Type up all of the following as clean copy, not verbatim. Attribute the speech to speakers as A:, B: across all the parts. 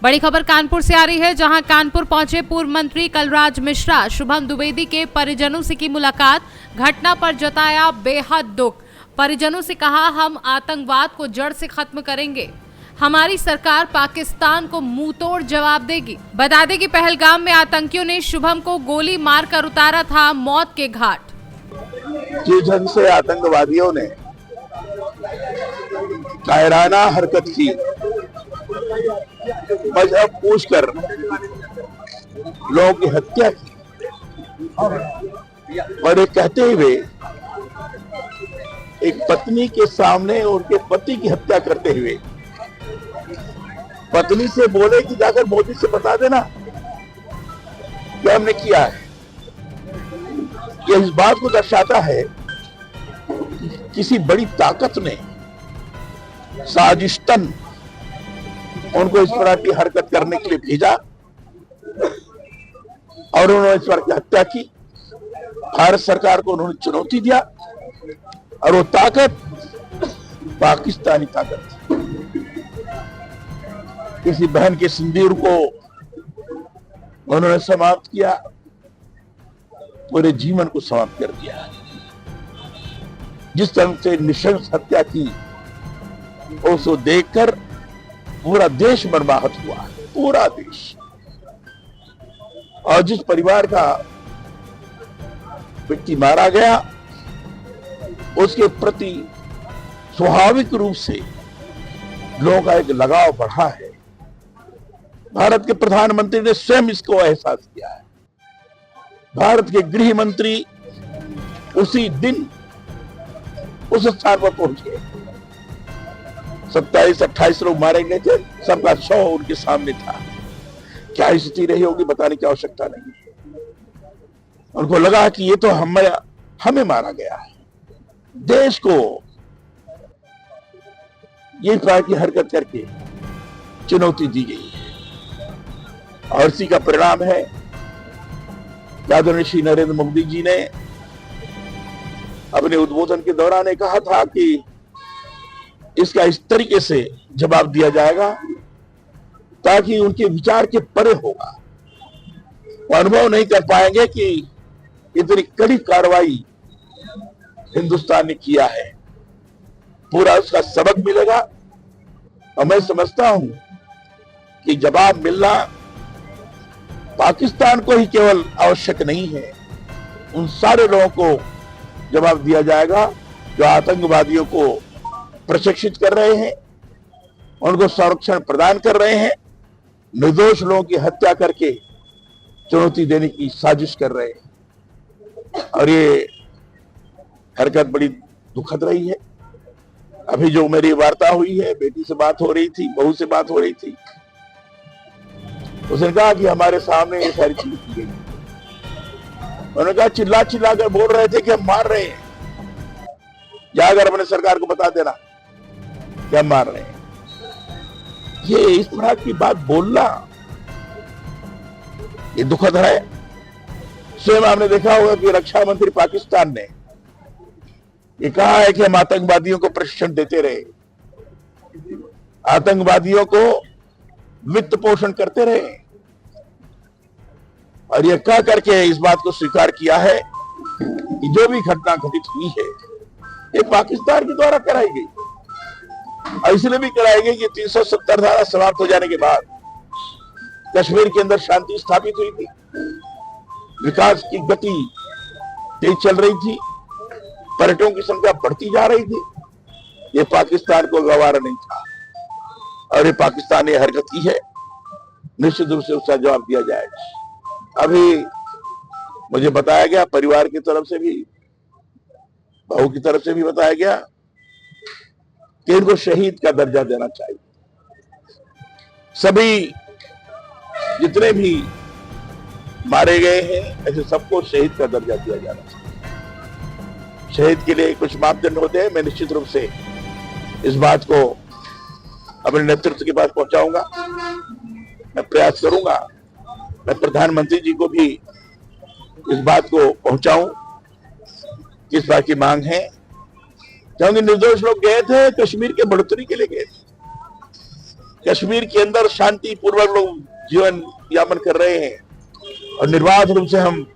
A: बड़ी खबर कानपुर से आ रही है, जहां कानपुर पहुंचे पूर्व मंत्री कलराज मिश्रा। शुभम द्विवेदी के परिजनों से की मुलाकात, घटना पर जताया बेहद दुख। परिजनों से कहा, हम आतंकवाद को जड़ से खत्म करेंगे, हमारी सरकार पाकिस्तान को मुंहतोड़ जवाब देगी। बता दें कि पहलगाम में आतंकियों ने शुभम को गोली मारकर उतारा था मौत के घाट।
B: जिस ढंग से आतंकवादियों ने कायराना हरकत की, मजहब पूछकर लोगों की हत्या की, और ये कहते हुए एक पत्नी के सामने उनके पति की हत्या करते हुए पत्नी से बोले कि जाकर मोदी से बता देना कि हमने किया है। यह इस बात को दर्शाता है कि किसी बड़ी ताकत ने साजिशतन उनको इस तरह की हरकत करने के लिए भेजा और उन्होंने इस तरह की हत्या की। भारत सरकार को उन्होंने चुनौती दिया और वो ताकत पाकिस्तानी ताकत थी। किसी बहन के सिंदूर को उन्होंने समाप्त किया, पूरे जीवन को समाप्त कर दिया। जिस तरह से नृशंस हत्या की, उसको देखकर पूरा देश बर्बाद हुआ, पूरा देश। और जिस परिवार का व्यक्ति मारा गया, उसके प्रति स्वाभाविक रूप से लोगों का एक लगाव बढ़ा है। भारत के प्रधानमंत्री ने स्वयं इसको एहसास किया है। भारत के गृह मंत्री उसी दिन उस स्थान पर पहुंचे। 27-28 लोग मारे गए थे, सबका शव उनके सामने था। क्या स्थिति रही होगी बताने की आवश्यकता नहीं। उनको लगा कि ये तो हमें मारा गया है, देश को ये प्रकार की हरकत करके चुनौती दी गई है। और इसी का परिणाम है आदरणीय श्री नरेंद्र मोदी जी ने अपने उद्बोधन के दौरान कहा था कि इसका इस तरीके से जवाब दिया जाएगा ताकि उनके विचार के परे होगा। वो अनुभव नहीं कर पाएंगे कि इतनी कड़ी कार्रवाई हिंदुस्तान ने किया है। पूरा उसका सबक मिलेगा। और मैं समझता हूं कि जवाब मिलना पाकिस्तान को ही केवल आवश्यक नहीं है, उन सारे लोगों को जवाब दिया जाएगा जो आतंकवादियों को प्रशिक्षित कर रहे हैं, उनको संरक्षण प्रदान कर रहे हैं, निर्दोष लोगों की हत्या करके चुनौती देने की साजिश कर रहे हैं। और ये हरकत बड़ी दुखद रही है। अभी जो मेरी वार्ता हुई है, बेटी से बात हो रही थी, बहू से बात हो रही थी, उसने कहा कि हमारे सामने ये सारी चीज की गई। उन्होंने कहा चिल्ला चिल्ला कर बोल रहे थे कि हम मार रहे हैं, जाकर अपने सरकार को बता देना कि हम मार रहे हैं। ये इस तरह की बात बोलना ये दुखद है। स्वयं आपने देखा होगा कि रक्षा मंत्री पाकिस्तान ने ये कहा है कि हम आतंकवादियों को प्रशिक्षण देते रहे, आतंकवादियों को वित्त पोषण करते रहे, और यह कह करके इस बात को स्वीकार किया है कि जो भी घटना घटित हुई है ये पाकिस्तान के द्वारा कराई गई। और इसलिए भी कराई गई कि 370 धारा समाप्त हो जाने के बाद कश्मीर के अंदर शांति स्थापित हुई थी, विकास की गति तेज चल रही थी, पर्यटकों की संख्या बढ़ती जा रही थी। ये पाकिस्तान को गवारा नहीं था और ये पाकिस्तान ने हरकत की है, निश्चित रूप से उसका जवाब दिया जाएगा। अभी मुझे बताया गया, परिवार की तरफ से भी, बहू की तरफ से भी बताया गया कि इनको शहीद का दर्जा देना चाहिए। सभी जितने भी मारे गए हैं ऐसे सबको शहीद का दर्जा दिया जाना चाहिए। शहीद के लिए कुछ मापदंड होते हैं, मैं निश्चित रूप से इस बात को अपने नेतृत्व के पास पहुंचाऊंगा। मैं प्रयास करूंगा, मैं प्रधानमंत्री जी को भी इस बात को पहुंचाऊं कि इस बात की मांग है, क्योंकि निर्दोष लोग गए थे, कश्मीर के बढ़ोतरी के लिए गए थे। कश्मीर के अंदर शांति पूर्वक लोग जीवन यापन कर रहे हैं और निर्बाध रूप से हम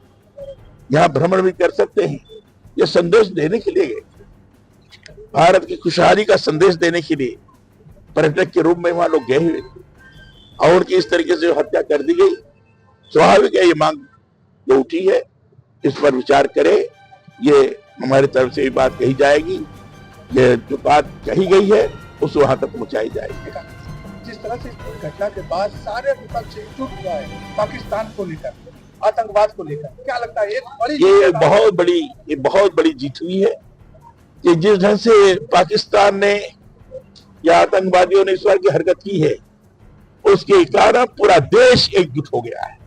B: यहाँ भ्रमण भी कर सकते हैं। यह संदेश देने के लिए गए, भारत की खुशहाली का संदेश देने के लिए पर्यटक के रूप में वहां लोग गए हुए और उनकी इस तरीके से हत्या कर दी गई। स्वाभाविक है ये मांग जो उठी है इस पर विचार करें। ये हमारी तरफ से भी बात कही जाएगी, ये जो बात कही गई है उस वहां तक पहुंचाई जाएगी।
C: जिस तरह से इस घटना के बाद सारे विपक्ष एकजुट हुआ है पाकिस्तान को लेकर, आतंकवाद को लेकर, क्या लगता है
B: ये बहुत बड़ी जीत हुई है कि जिस ढंग से पाकिस्तान ने या आतंकवादियों ने इस बार की हरकत की है उसके कारण पूरा देश एकजुट हो गया है।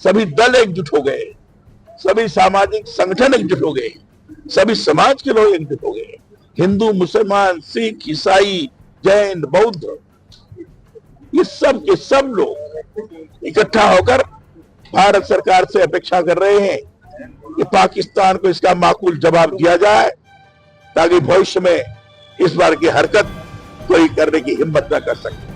B: सभी दल एकजुट हो गए, सभी सामाजिक संगठन एकजुट हो गए, सभी समाज के लोग एकजुट हो गए, हिंदू, मुसलमान, सिख, ईसाई, जैन, बौद्ध, ये सब के सब लोग इकट्ठा होकर भारत सरकार से अपेक्षा कर रहे हैं कि पाकिस्तान को इसका माकूल जवाब दिया जाए ताकि भविष्य में इस बार की हरकत कोई करने की हिम्मत न कर सके।